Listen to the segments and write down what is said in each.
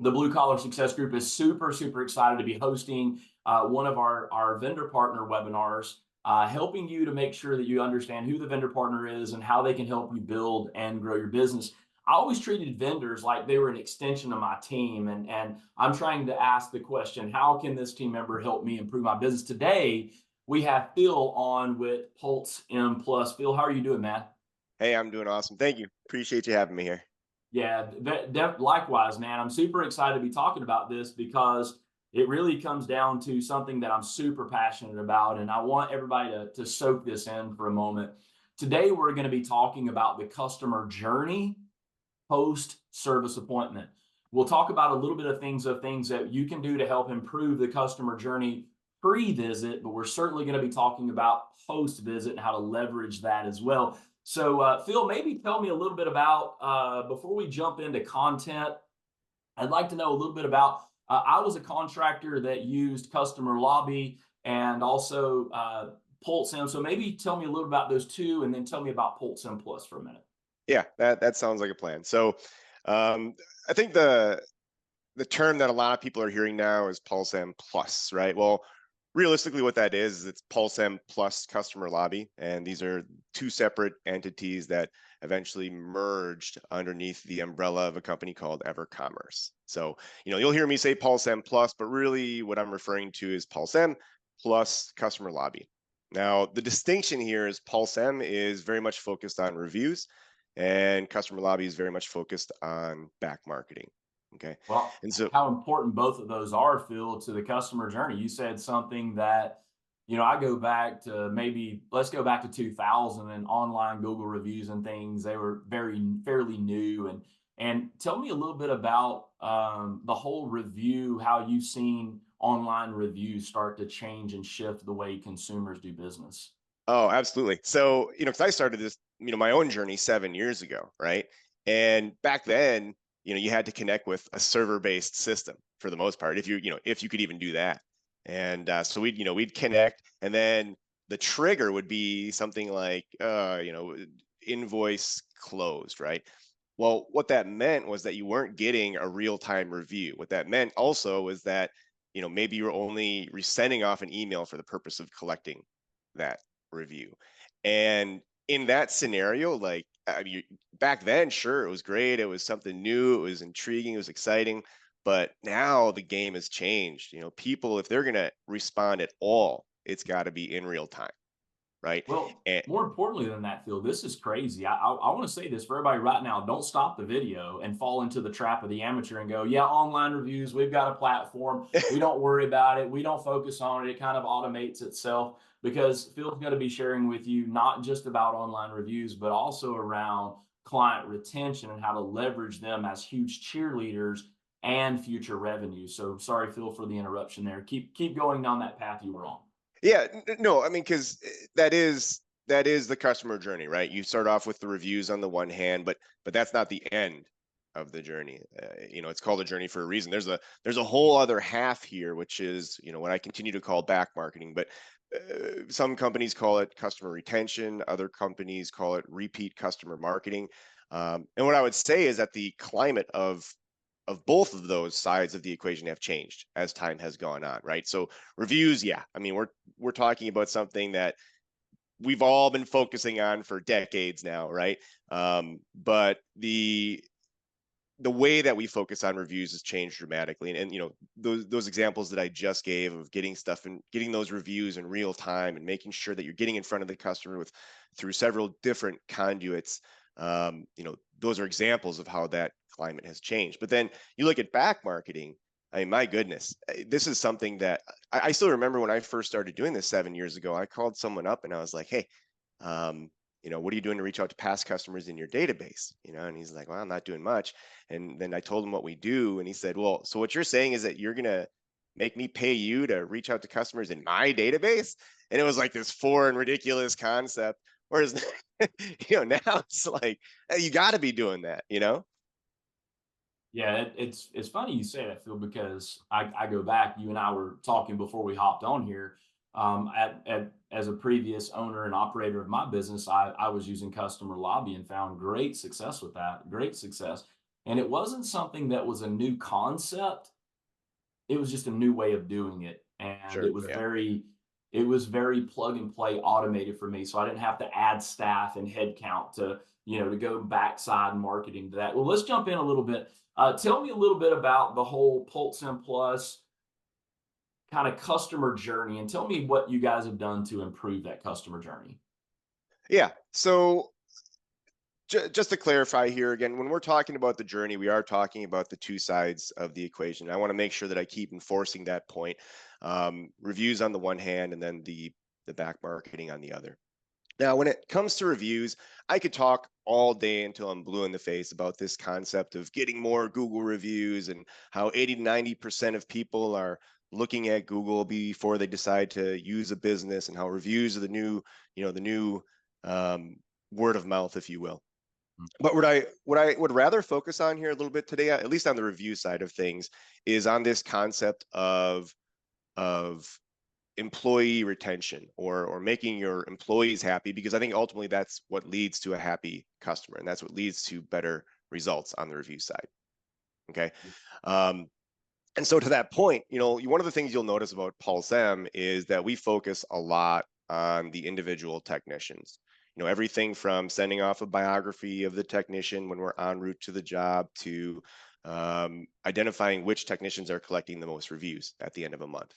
The Blue Collar Success Group is super, super excited to be hosting one of our vendor partner webinars, helping you to make sure that you understand who the vendor partner is and how they can help you build and grow your business. I always treated vendors like they were an extension of my team. And I'm trying to ask the question, how can this team member help me improve my business? Today, we have Phil on with Pulse M Plus. Phil, how are you doing, man? Hey, I'm doing awesome. Thank you. Appreciate you having me here. Yeah, likewise, man. I'm super excited to be talking about this because it really comes down to something that I'm super passionate about. And I want everybody to soak this in for a moment. Today, we're going to be talking about the customer journey post service appointment. We'll talk about a little bit of things that you can do to help improve the customer journey pre-visit, but we're certainly going to be talking about post-visit and how to leverage that as well. So, Phil, maybe tell me a little bit about, before we jump into content, I'd like to know a little bit about, I was a contractor that used Customer Lobby and also Pulse M. So maybe tell me a little about those two and then tell me about Pulse M Plus for a minute. Yeah, that sounds like a plan. So, um, I think the term that a lot of people are hearing now is Pulse M Plus, right? Well, realistically, what that is it's Pulse M Plus Customer Lobby, and these are two separate entities that eventually merged underneath the umbrella of a company called EverCommerce. So, you'll hear me say Pulse M Plus, but really what I'm referring to is Pulse M plus Customer Lobby. Now, the distinction here is Pulse M is very much focused on reviews, and Customer Lobby is very much focused on back marketing. Okay. Well, And so, how important both of those are, Phil, to the customer journey. You said something that, I go back to maybe, let's go back to 2000 and online Google reviews and things. They were fairly new. And tell me a little bit about the whole review, how you've seen online reviews start to change and shift the way consumers do business. oh, absolutely. So, because I started this, my own journey 7 years ago, right? And back then, you had to connect with a server-based system for the most part, if you could even do that. And so we'd connect, and then the trigger would be something like, invoice closed, right? Well, what that meant was that you weren't getting a real-time review. What that meant also was that, maybe you were only sending off an email for the purpose of collecting that review. And in that scenario, like, I mean, back then, sure, it was great. It was something new. It was intriguing. It was exciting. But now the game has changed. People, if they're going to respond at all, it's got to be in real time, right? Well, And more importantly than that, Phil, this is crazy. I want to say this for everybody right now. Don't stop the video and fall into the trap of the amateur and go, yeah, online reviews, we've got a platform. We don't worry about it. We don't focus on it. It kind of automates itself because Phil's going to be sharing with you not just about online reviews, but also around client retention and how to leverage them as huge cheerleaders and future revenue. So sorry, Phil, for the interruption there. Keep going down that path you were on. yeah, no, I mean, because that is the customer journey, right? You start off with the reviews on the one hand, but that's not the end of the journey. It's called a journey for a reason. There's a whole other half here, which is what I continue to call back marketing, but some companies call it customer retention, other companies call it repeat customer marketing. And what I would say is that the climate of both of those sides of the equation have changed as time has gone on, right? So reviews, yeah, I mean, we're talking about something that we've all been focusing on for decades now, right? But the way that we focus on reviews has changed dramatically, and those examples that I just gave of getting stuff and getting those reviews in real time and making sure that you're getting in front of the customer with through several different conduits. Those are examples of how that climate has changed. But then you look at back marketing. I mean, my goodness, this is something that I still remember when I first started doing this 7 years ago. I called someone up and I was like, hey, what are you doing to reach out to past customers in your database? And he's like, well, I'm not doing much. And then I told him what we do. And he said, well, so what you're saying is that you're going to make me pay you to reach out to customers in my database? And it was like this foreign, ridiculous concept. Whereas, now it's like, hey, you got to be doing that. Yeah, it's funny you say that, Phil, because I go back. You and I were talking before we hopped on here. As a previous owner and operator of my business, I was using Customer Lobby and found great success with that. Great success. And it wasn't something that was a new concept. It was just a new way of doing it. And Sure. Yeah. it was very plug and play automated for me. So I didn't have to add staff and headcount to, to go backside marketing to that. Well, let's jump in a little bit. Tell me a little bit about the whole Pulse M Plus kind of customer journey, and tell me what you guys have done to improve that customer journey. Yeah. So just to clarify here again, when we're talking about the journey, we are talking about the two sides of the equation. I want to make sure that I keep enforcing that point. Reviews on the one hand, and then the back marketing on the other. Now, when it comes to reviews, I could talk all day until I'm blue in the face about this concept of getting more Google reviews and how 80 to 90% of people are looking at Google before they decide to use a business, and how reviews are the new, the new um, word of mouth, if you will. But what I would rather focus on here a little bit today, at least on the review side of things, is on this concept of employee retention, or making your employees happy, because I think ultimately that's what leads to a happy customer, and that's what leads to better results on the review side. Okay. Um, and so to that point, one of the things you'll notice about Pulse M is that we focus a lot on the individual technicians. Everything from sending off a biography of the technician when we're en route to the job, to identifying which technicians are collecting the most reviews at the end of a month.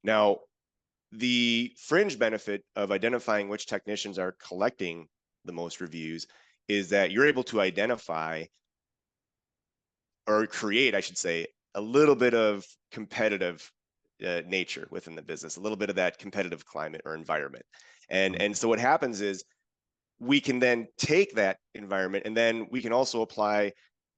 Now, the fringe benefit of identifying which technicians are collecting the most reviews is that you're able to identify, or create, I should say, a little bit of competitive nature within the business, a little bit of that competitive climate or environment. And so what happens is we can then take that environment, and then we can also apply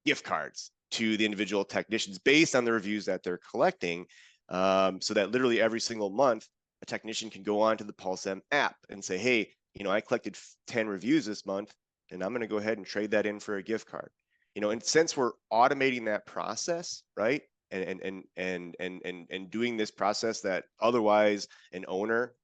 gift cards to the individual technicians based on the reviews that they're collecting, so that literally every single month, a technician can go on to the Pulse M app and say, hey, I collected 10 reviews this month, and I'm going to go ahead and trade that in for a gift card. And since we're automating that process, right, and doing this process that otherwise an owner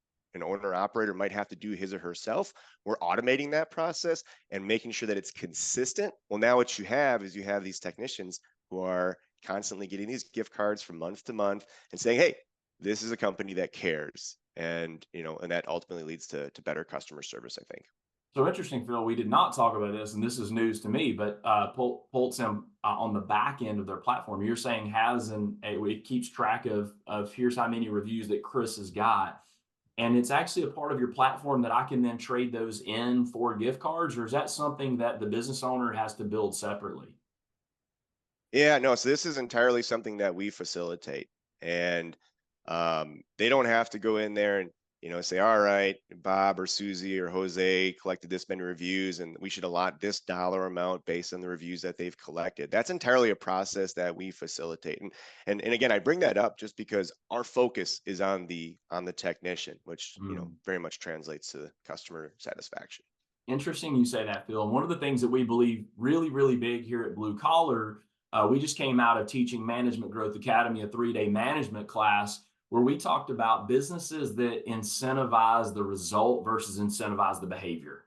operator might have to do his or herself, we're automating that process and making sure that it's consistent. Well, now what you have is these technicians who are constantly getting these gift cards from month to month and saying, hey, this is a company that cares. And that ultimately leads to better customer service, I think. So interesting, Phil. We did not talk about this, and this is news to me. But Pultsem on the back end of their platform, you're saying it keeps track of here's how many reviews that Chris has got, and it's actually a part of your platform that I can then trade those in for gift cards, or is that something that the business owner has to build separately? Yeah, no. So this is entirely something that we facilitate, and they don't have to go in there and say, all right, Bob or Susie or Jose collected this many reviews, and we should allot this dollar amount based on the reviews that they've collected. That's entirely a process that we facilitate, and again, I bring that up just because our focus is on the technician, which very much translates to customer satisfaction. Interesting you say that, Phil. And one of the things that we believe really, really big here at Blue Collar, we just came out of teaching Management Growth Academy, a 3-day management class, where we talked about businesses that incentivize the result versus incentivize the behavior.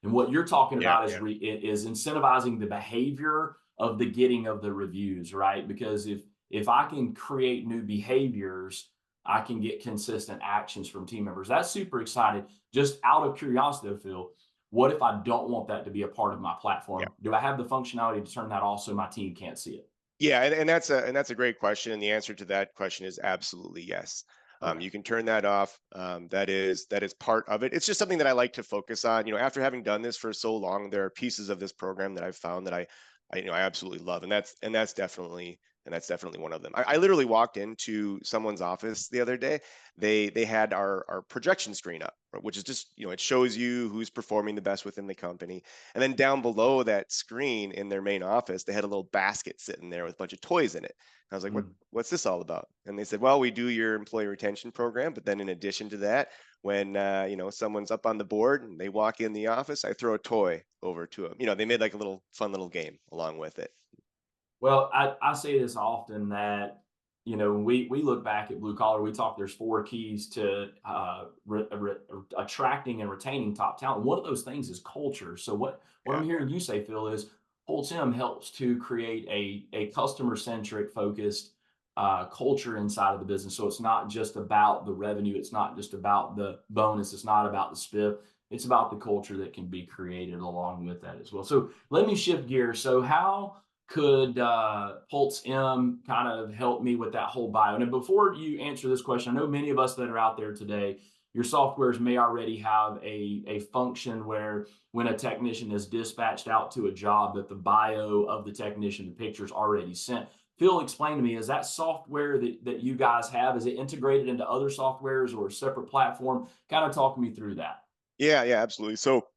And what you're talking about is incentivizing the behavior of the getting of the reviews, right? Because if I can create new behaviors, I can get consistent actions from team members. That's super exciting. Just out of curiosity, Phil, what if I don't want that to be a part of my platform? Do I have the functionality to turn that off so my team can't see it? Yeah, and that's a great question, and the answer to that question is absolutely yes. Okay. You can turn that off. That is part of it. It's just something that I like to focus on. After having done this for so long, there are pieces of this program that I've found that I absolutely love, and that's definitely one of them. I literally walked into someone's office the other day. They had our projection screen up, which is just, it shows you who's performing the best within the company. And then down below that screen in their main office, they had a little basket sitting there with a bunch of toys in it. And I was like, what's this all about? And they said, well, we do your employee retention program, but then in addition to that, when someone's up on the board and they walk in the office, I throw a toy over to them. They made like a little fun little game along with it. Well, I say this often that, we look back at Blue Collar, we talk, there's 4 keys to attracting and retaining top talent. One of those things is culture. So what I'm hearing you say, Phil, is Holtz M helps to create a customer centric focused culture inside of the business. So it's not just about the revenue, it's not just about the bonus, it's not about the spiff. It's about the culture that can be created along with that as well. So let me shift gears. So how could Holtz M kind of help me with that whole bio? And before you answer this question, I know many of us that are out there today, your softwares may already have a function where when a technician is dispatched out to a job that the bio of the technician, the picture's already sent. Phil, explain to me, is that software that you guys have, is it integrated into other softwares or a separate platform? Kind of talk me through that. Yeah, absolutely. So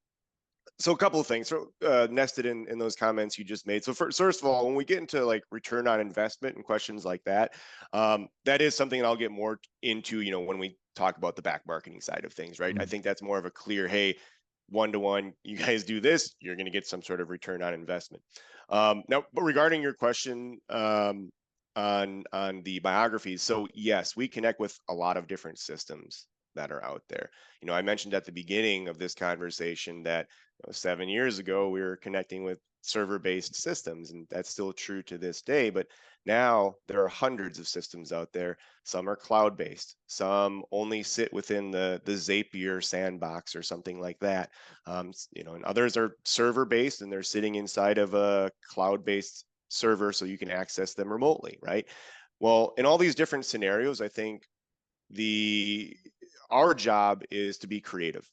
a couple of things nested in those comments you just made. So first of all, when we get into like return on investment and questions like that, that is something that I'll get more into, when we talk about the back marketing side of things, right? I think that's more of a clear, hey, one-to-one, you guys do this, you're going to get some sort of return on investment. Now, but regarding your question on the biographies, so yes, we connect with a lot of different systems that are out there. I mentioned at the beginning of this conversation that 7 years ago we were connecting with server-based systems, and that's still true to this day. But now there are hundreds of systems out there. Some are cloud-based, some only sit within the Zapier sandbox or something like that. And others are server-based and they're sitting inside of a cloud-based server, so you can access them remotely, right? Well, in all these different scenarios, I think our job is to be creative.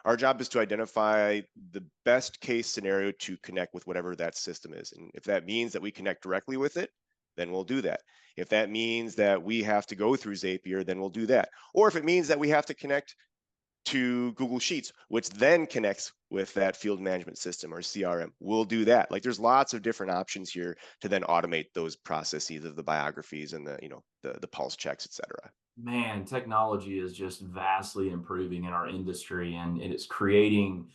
Our job is to identify the best case scenario to connect with whatever that system is. And if that means that we connect directly with it, then we'll do that. If that means that we have to go through Zapier, then we'll do that. Or if it means that we have to connect to Google Sheets, which then connects with that field management system or CRM, we'll do that. Like there's lots of different options here to then automate those processes of the biographies and the pulse checks, et cetera. Man, technology is just vastly improving in our industry, and it's creating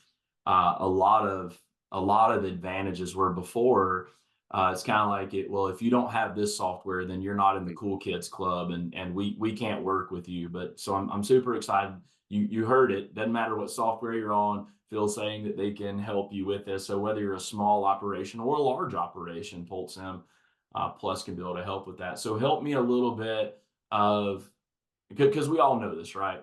a lot of advantages where before it's kind of like it. Well, if you don't have this software, then you're not in the cool kids club, and we can't work with you. But so I'm super excited. You heard it. Doesn't matter what software you're on. Phil's saying that they can help you with this. So whether you're a small operation or a large operation, PulseM Plus can be able to help with that. So help me a little bit of because we all know this, right?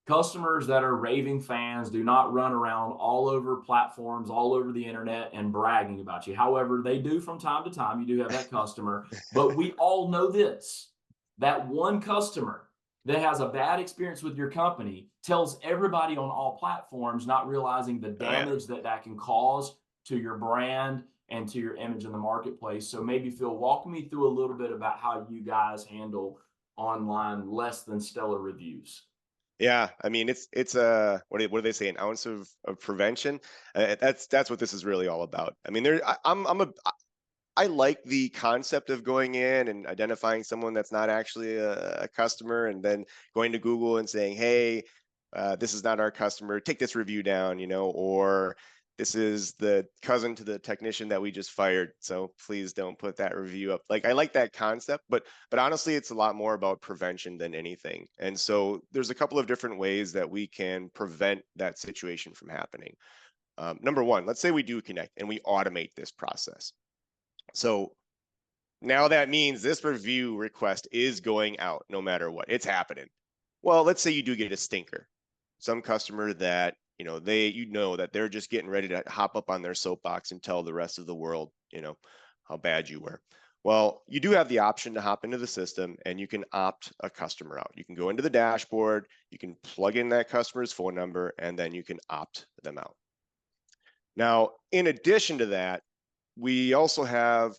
Customers that are raving fans do not run around all over platforms, all over the internet and bragging about you. However, they do from time to time. You do have that customer, but we all know this, that one customer that has a bad experience with your company tells everybody on all platforms, not realizing the Oh, yeah. damage that that can cause to your brand and to your image in the marketplace. So maybe Phil, walk me through a little bit about how you guys handle online less than stellar reviews. Yeah, I mean it's a what do they say, an ounce of prevention. That's what this is really all about. I mean, I like the concept of going in and identifying someone that's not actually a customer, and then going to Google and saying, hey, this is not our customer, take this review down, or this is the cousin to the technician that we just fired, so please don't put that review up. Like, I like that concept, but honestly, it's a lot more about prevention than anything. And so there's a couple of different ways that we can prevent that situation from happening. Number one, let's say we do connect and we automate this process. So now that means this review request is going out no matter what. It's happening. Well, let's say you do get a stinker. Some customer that, that they're just getting ready to hop up on their soapbox and tell the rest of the world, how bad you were. Well, you do have the option to hop into the system and you can opt a customer out. You can go into the dashboard, you can plug in that customer's phone number, and then you can opt them out. Now, in addition to that, we also have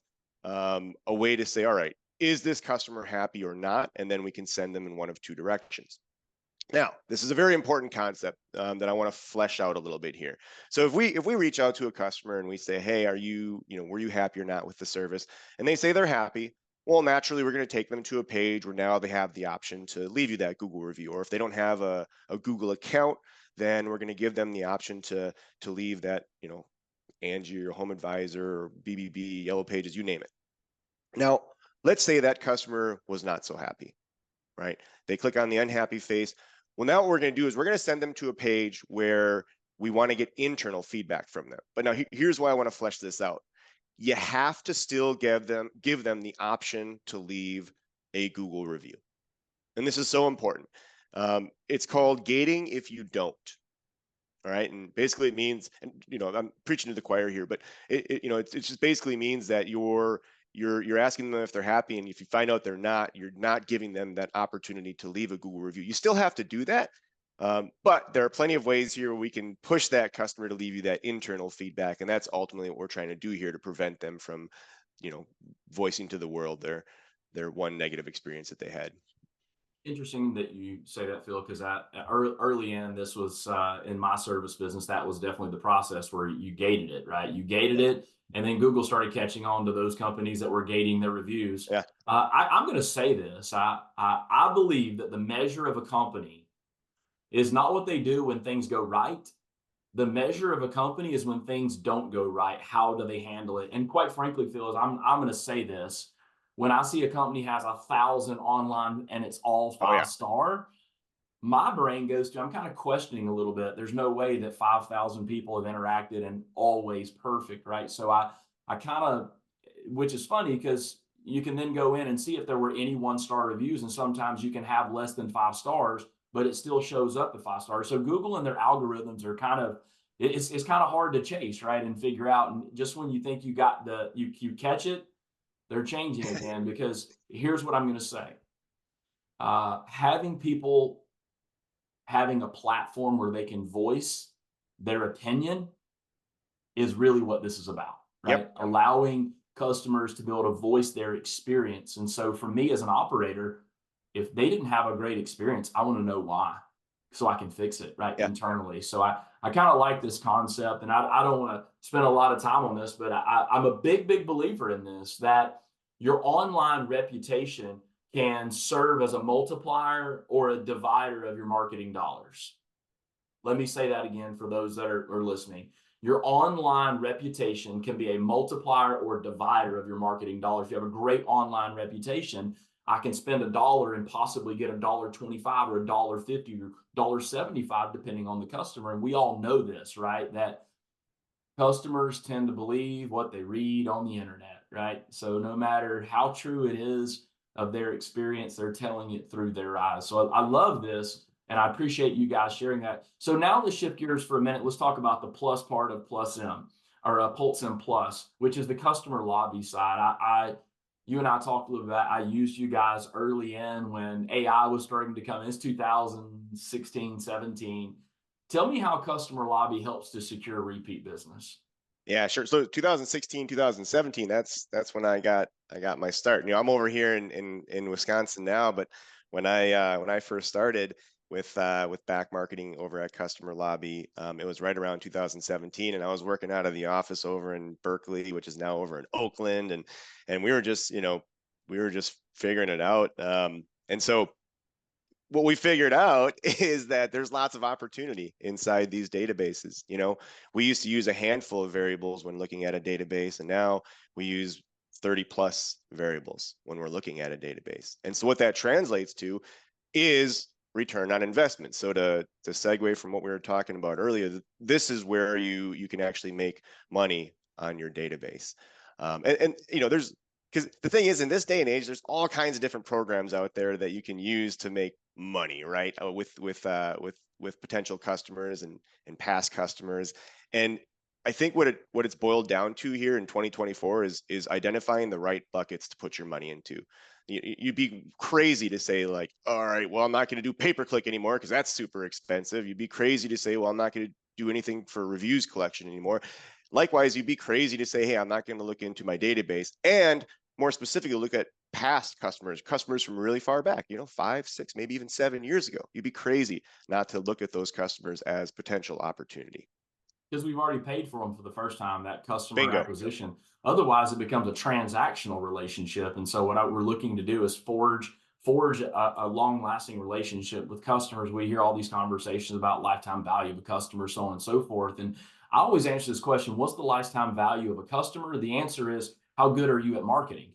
a way to say, all right, is this customer happy or not? And then we can send them in one of two directions. Now, this is a very important concept that I want to flesh out a little bit here. So if we reach out to a customer and we say, hey, were you happy or not with the service? And they say they're happy. Well, naturally, we're going to take them to a page where now they have the option to leave you that Google review. Or if they don't have a Google account, then we're going to give them the option to leave that, Angie or Home Advisor or BBB, Yellow Pages, you name it. Now, let's say that customer was not so happy, right? They click on the unhappy face. Well, now what we're going to do is we're going to send them to a page where we want to get internal feedback from them. But now here's why I want to flesh this out. You have to still give them the option to leave a Google review. And this is so important. It's called gating if you don't. All right. And basically it means, and I'm preaching to the choir here, but it just basically means that you're asking them if they're happy. And if you find out they're not, you're not giving them that opportunity to leave a Google review. You still have to do that. But there are plenty of ways here where we can push that customer to leave you that internal feedback. And that's ultimately what we're trying to do here to prevent them from, voicing to the world their one negative experience that they had. Interesting that you say that, Phil, because early in this was in my service business, that was definitely the process where you gated it, right? You gated it, and then Google started catching on to those companies that were gating their reviews. Yeah. I'm going to say this. I believe that the measure of a company is not what they do when things go right. The measure of a company is when things don't go right. How do they handle it? And quite frankly, Phil, I'm going to say this. When I see a company has 1,000 online and it's all 5-star, my brain goes to, I'm kind of questioning a little bit. There's no way that 5,000 people have interacted and always perfect, right? So I kind of, which is funny because you can then go in and see if there were any 1-star reviews. And sometimes you can have less than 5 stars, but it still shows up at 5 stars. So Google and their algorithms are kind of, it's kind of hard to chase, right? And figure out. And just when you think you got you catch it, they're changing again. Because here's what I'm going to say. Having people having a platform where they can voice their opinion is really what this is about, right? Yep. Allowing customers to be able to voice their experience. And so for me as an operator, if they didn't have a great experience, I want to know why so I can fix it internally. So I kind of like this concept, and I don't want to spend a lot of time on this, but I'm a big believer in this, that your online reputation can serve as a multiplier or a divider of your marketing dollars. Let me say that again for those that are listening. Your online reputation can be a multiplier or divider of your marketing dollars. If you have a great online reputation, I can spend $1 and possibly get $1.25 or $1.50 or $1.75, depending on the customer. And we all know this, right? That customers tend to believe what they read on the internet, right? So no matter how true it is of their experience, they're telling it through their eyes. So I love this, and I appreciate you guys sharing that. So now let's shift gears for a minute. Let's talk about the plus part of Plus M, or Pulse M Plus, which is the customer lobby side. You and I talked a little bit about, I used you guys early in when AI was starting to come in. It's 2016, 17. Tell me how customer lobby helps to secure repeat business. Yeah, sure. So 2016, 2017, that's when I got my start. I'm over here in Wisconsin now, but when I first started with back marketing over at Customer Lobby, it was right around 2017, and I was working out of the office over in Berkeley, which is now over in Oakland, and we were just figuring it out. And so what we figured out is that there's lots of opportunity inside these databases. We used to use a handful of variables when looking at a database, and now we use 30 plus variables when we're looking at a database. And so what that translates to is return on investment. So to segue from what we were talking about earlier, this is where you can actually make money on your database. There's, because the thing is, in this day and age, there's all kinds of different programs out there that you can use to make money, right? With potential customers and past customers. And I think what it's boiled down to here in 2024 is identifying the right buckets to put your money into. You'd be crazy to say, like, all right, well, I'm not going to do pay-per-click anymore because that's super expensive. You'd be crazy to say, well, I'm not going to do anything for reviews collection anymore. Likewise, you'd be crazy to say, hey, I'm not going to look into my database, and more specifically, look at past customers from really far back, 5, 6, maybe even 7 years ago. You'd be crazy not to look at those customers as potential opportunity. Because we've already paid for them for the first time, that customer Bingo. acquisition. Otherwise, it becomes a transactional relationship. And so what we're looking to do is forge a long-lasting relationship with customers. We hear all these conversations about lifetime value of a customer, so on and so forth. And I always answer this question: what's the lifetime value of a customer? The answer is, how good are you at marketing?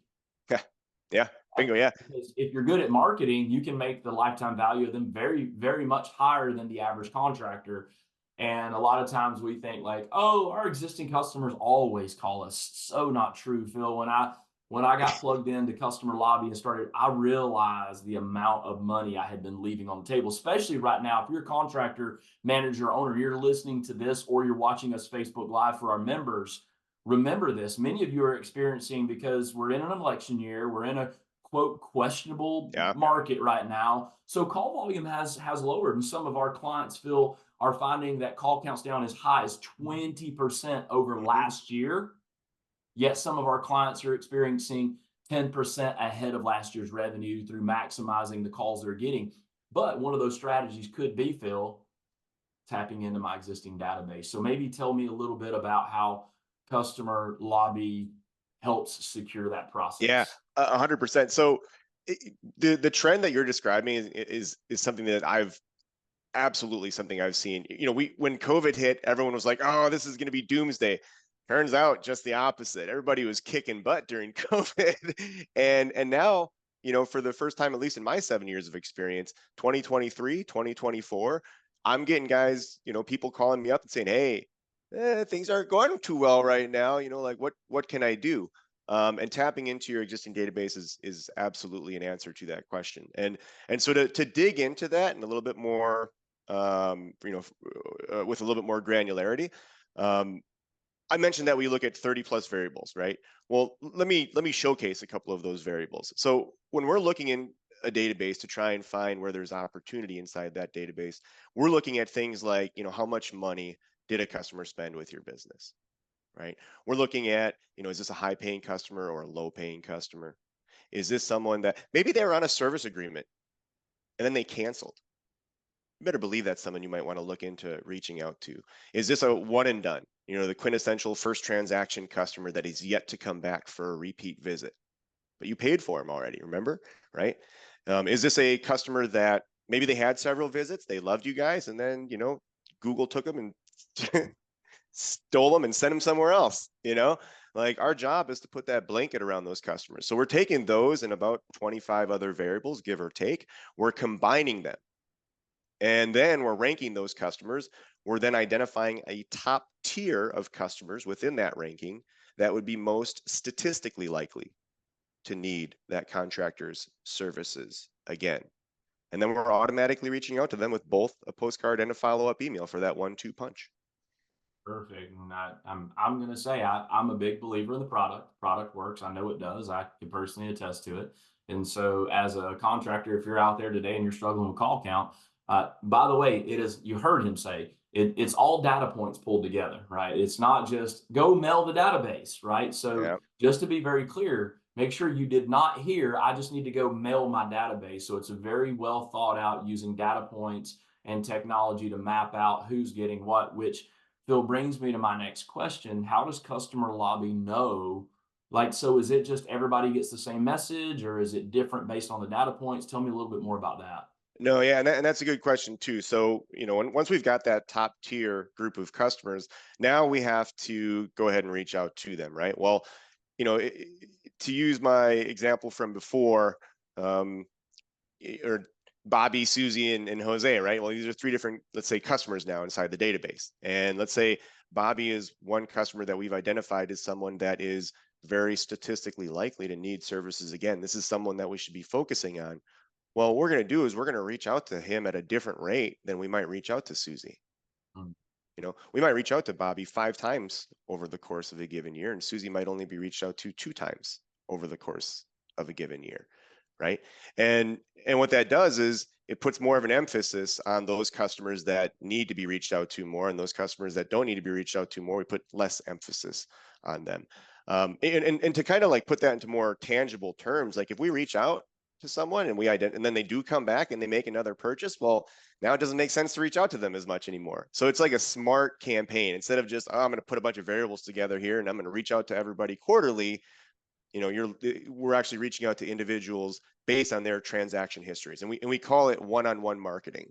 Yeah. Bingo. Yeah. Because if you're good at marketing, you can make the lifetime value of them very, very much higher than the average contractor. And a lot of times we think like, oh, our existing customers always call us. So not true, Phil. When I got plugged into customer lobby and started, I realized the amount of money I had been leaving on the table, especially right now. If you're a contractor, manager, owner, you're listening to this or you're watching us Facebook Live for our members, remember this. Many of you are experiencing, because we're in an election year, we're in a quote questionable Yeah. market right now. So call volume has lowered, and some of our clients feel are finding that call counts down as high as 20% over Hmm. last year. Yet some of our clients are experiencing 10% ahead of last year's revenue through maximizing the calls they're getting. But one of those strategies could be, Phil, tapping into my existing database. So maybe tell me a little bit about how customer lobby helps secure that Yeah, process. 100%. So the trend that you're describing is something that I've absolutely something I've seen. When COVID hit, everyone was like, "Oh, this is going to be doomsday." Turns out just the opposite. Everybody was kicking butt during COVID, and now, for the first time, at least in my 7 years of experience, 2023, 2024, I'm getting guys, people calling me up and saying, "Hey, things aren't going too well right now. Like what can I do?" And tapping into your existing database is absolutely an answer to that question. And so to dig into that and a little bit more, with a little bit more granularity. Um, I mentioned that we look at 30 plus variables, right? Well, let me showcase a couple of those variables. So when we're looking in a database to try and find where there's opportunity inside that database, we're looking at things like, how much money did a customer spend with your business, right? We're looking at, is this a high paying customer or a low paying customer? Is this someone that maybe they were on a service agreement and then they canceled? You better believe that's someone you might want to look into reaching out to. Is this a one and done? The quintessential first transaction customer that is yet to come back for a repeat visit, but you paid for them already, remember? Right? Is this a customer that maybe they had several visits, they loved you guys, and then, Google took them and stole them and sent them somewhere else? Like our job is to put that blanket around those customers. So we're taking those and about 25 other variables, give or take, we're combining them, and then we're ranking those customers. We're then identifying a top tier of customers within that ranking that would be most statistically likely to need that contractor's services again. And then we're automatically reaching out to them with both a postcard and a follow-up email for that 1-2 punch. Perfect. And I'm gonna say I'm a big believer in the product. Product works. I know it does. I can personally attest to it. And so, as a contractor, if you're out there today and you're struggling with call count, by the way, it is. You heard him say it's all data points pulled together, right? It's not just go mail the database, right? So, Yeah. just to be very clear, make sure you did not hear. I just need to go mail my database. So it's a very well thought out using data points and technology to map out who's getting what, which Phil brings me to my next question. How does customer lobby know? Like, so is it just everybody gets the same message or is it different based on the data points? Tell me a little bit more about that. No, yeah, and that's a good question too. So, once we've got that top tier group of customers, now we have to go ahead and reach out to them, right? Well, to use my example from before, um, or Bobby, Susie, and Jose, right? Well, these are three different, let's say, customers now inside the database. And let's say Bobby is one customer that we've identified as someone that is very statistically likely to need services again. This is someone that we should be focusing on. Well, what we're going to do is we're going to reach out to him at a different rate than we might reach out to Susie. Mm. We might reach out to Bobby 5 times over the course of a given year, and Susie might only be reached out to 2 times over the course of a given year, right? And what that does is it puts more of an emphasis on those customers that need to be reached out to more, and those customers that don't need to be reached out to more, we put less emphasis on them. And to kind of like put that into more tangible terms, like if we reach out to someone and and then they do come back and they make another purchase, well, now it doesn't make sense to reach out to them as much anymore. So it's like a smart campaign. Instead of just, oh, I'm going to put a bunch of variables together here and I'm going to reach out to everybody quarterly, we're actually reaching out to individuals based on their transaction histories, and we call it one-on-one marketing.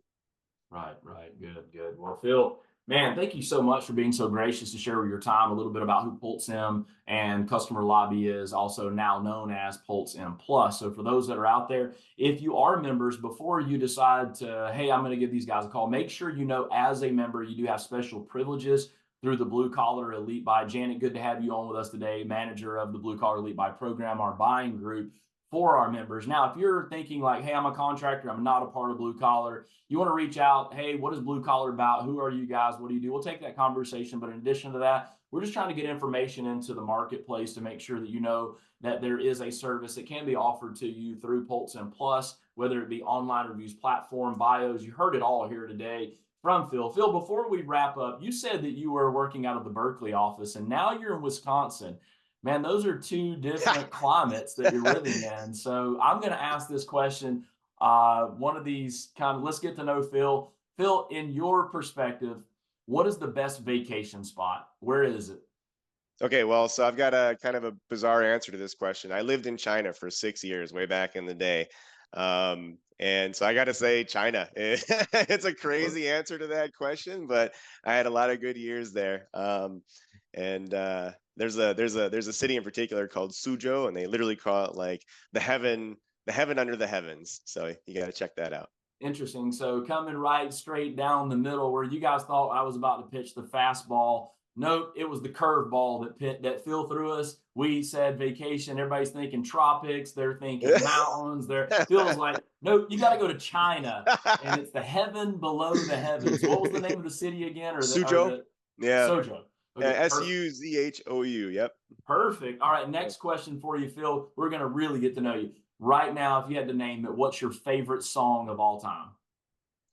Right, right. Good, good. Well, Phil, Man, thank you so much for being so gracious to share with your time a little bit about who PulseM and Customer Lobby is, also now known as PulseM Plus. So for those that are out there, if you are members, before you decide to, hey, I'm going to give these guys a call, make sure you know as a member, you do have special privileges through the Blue Collar Elite Buy. Janet, good to have you on with us today, manager of the Blue Collar Elite Buy program, our buying group for our members. Now, if you're thinking like, hey, I'm a contractor, I'm not a part of Blue Collar, you want to reach out, hey, what is Blue Collar about? Who are you guys? What do you do? We'll take that conversation. But in addition to that, we're just trying to get information into the marketplace to make sure that you know that there is a service that can be offered to you through PulseM Plus, whether it be online reviews, platform, bios. You heard it all here today from Phil. Phil, before we wrap up, you said that you were working out of the Berkeley office and now you're in Wisconsin. Man, those are two different climates that you're living in. So I'm going to ask this question. One of these kind of, let's get to know Phil. Phil, in your perspective, what is the best vacation spot? Where is it? Okay, well, so I've got a kind of a bizarre answer to this question. I lived in China for 6 years, way back in the day. And so I got to say China. It's a crazy answer to that question, but I had a lot of good years there. And there's a city in particular called Suzhou, and they literally call it like the heaven under the heavens. So you got to check that out. Interesting. So coming right straight down the middle, where you guys thought I was about to pitch the fastball. Nope, it was the curveball that Phil threw us. We said vacation. Everybody's thinking tropics. They're thinking mountains. Phil's like, nope, you got to go to China, and it's the heaven below the heavens. What was the name of the city again? Suzhou. Yeah. Suzhou. Okay, Suzhou. Yep. Perfect. All right. Next question for you, Phil. We're going to really get to know you. Right now, if you had to name it, what's your favorite song of all time?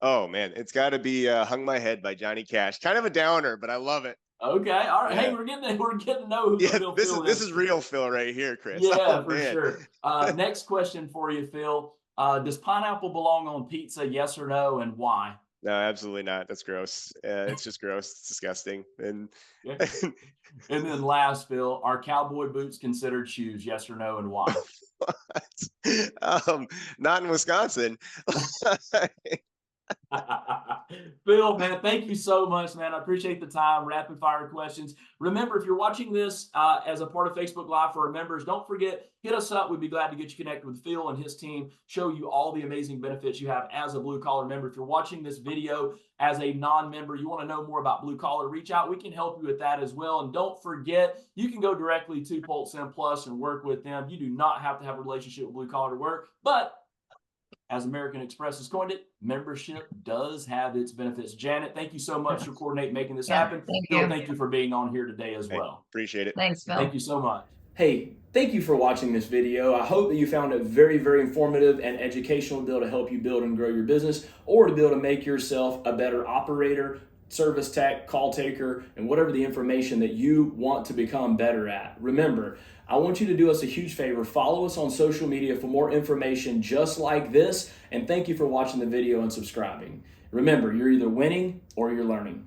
Oh, man. It's got to be Hung My Head by Johnny Cash. Kind of a downer, but I love it. Okay. All right. Yeah. Hey, we're getting to know who Phil is. This is real Phil right here, Chris. Yeah, for sure. Next question for you, Phil. Does pineapple belong on pizza? Yes or no, and why? No, absolutely not. That's gross. It's just gross. It's disgusting. And and then last, Phil, are cowboy boots considered shoes? Yes or no, and why? Not in Wisconsin. Phil, man, thank you so much, man. I appreciate the time. Rapid fire questions. Remember, if you're watching this as a part of Facebook Live for our members, don't forget, hit us up. We'd be glad to get you connected with Phil and his team, show you all the amazing benefits you have as a Blue Collar member. If you're watching this video as a non-member, you want to know more about Blue Collar, reach out. We can help you with that as well. And don't forget, you can go directly to PulseM Plus and work with them. You do not have to have a relationship with Blue Collar to work, but as American Express has coined it, membership does have its benefits. Janet, thank you so much for coordinating making this happen. Phil, thank you for being on here today as well. Appreciate it. Thanks, Phil. Thank you so much. Hey, thank you for watching this video. I hope that you found it very, very informative and educational to be able to help you build and grow your business, or to be able to make yourself a better operator, service tech, call taker, and whatever the information that you want to become better at. Remember, I want you to do us a huge favor. Follow us on social media for more information just like this. And thank you for watching the video and subscribing. Remember, you're either winning or you're learning.